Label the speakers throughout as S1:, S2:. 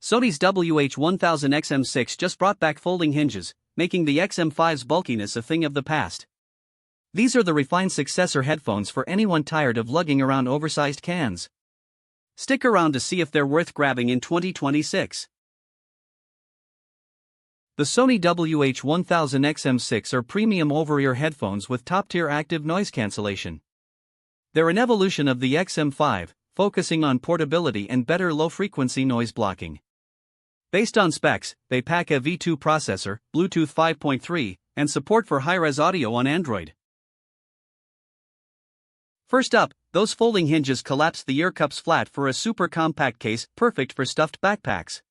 S1: Sony's WH-1000XM6 just brought back folding hinges, making the XM5's bulkiness a thing of the past. These are the refined successor headphones for anyone tired of lugging around oversized cans. Stick around to see if they're worth grabbing in 2026. The Sony WH-1000XM6 are premium over-ear headphones with top-tier active noise cancellation. They're an evolution of the XM5, focusing on portability and better low-frequency noise blocking. Based on specs, they pack a V2 processor, Bluetooth 5.3, and support for high-res audio on Android. First up, those folding hinges collapse the ear cups flat for a super compact case, perfect for stuffed backpacks.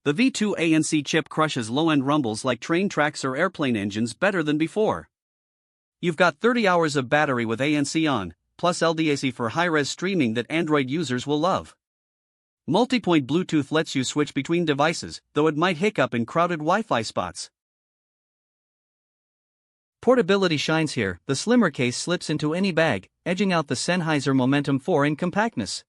S1: The V2 ANC chip crushes low-end rumbles like train tracks or airplane engines better than before. You've got 30 hours of battery with ANC on, plus LDAC for high-res streaming that Android users will love. Multi-point Bluetooth lets you switch between devices, though it might hiccup in crowded Wi-Fi spots. Portability shines here. The slimmer case slips into any bag, edging out the Sennheiser Momentum 4 in compactness.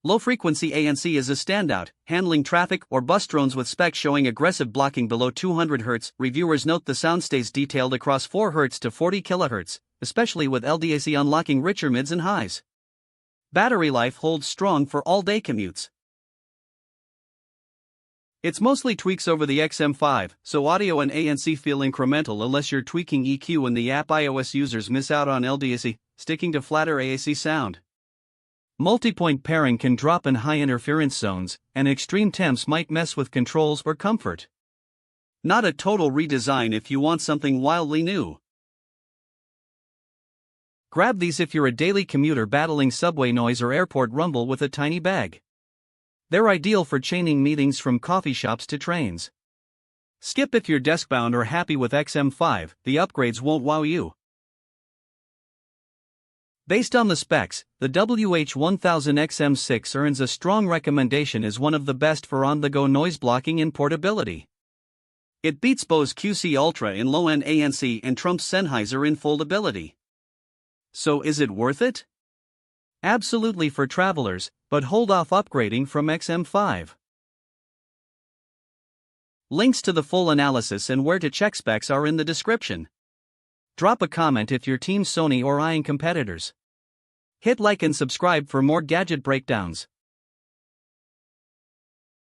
S1: Low-frequency ANC is a standout, handling traffic or bus drones with specs showing aggressive blocking below 200 Hz. Reviewers note the sound stays detailed across 4 Hz to 40 kHz, especially with LDAC unlocking richer mids and highs. Battery life holds strong for all-day commutes. It's mostly tweaks over the XM5, so audio and ANC feel incremental unless you're tweaking EQ and the app. iOS users miss out on LDAC, sticking to flatter AAC sound. Multi-point pairing can drop in high interference zones, and extreme temps might mess with controls or comfort. Not a total redesign if you want something wildly new. Grab these if you're a daily commuter battling subway noise or airport rumble with a tiny bag. They're ideal for chaining meetings from coffee shops to trains. Skip if you're desk-bound or happy with XM5, the upgrades won't wow you. Based on the specs, the WH-1000XM6 earns a strong recommendation as one of the best for on-the-go noise blocking and portability. It beats Bose QC Ultra in low-end ANC and trumps Sennheiser in foldability. So is it worth it? Absolutely for travelers, but hold off upgrading from XM5. Links to the full analysis and where to check specs are in the description. Drop a comment if you're Team Sony or eyeing competitors. Hit like and subscribe for more gadget breakdowns.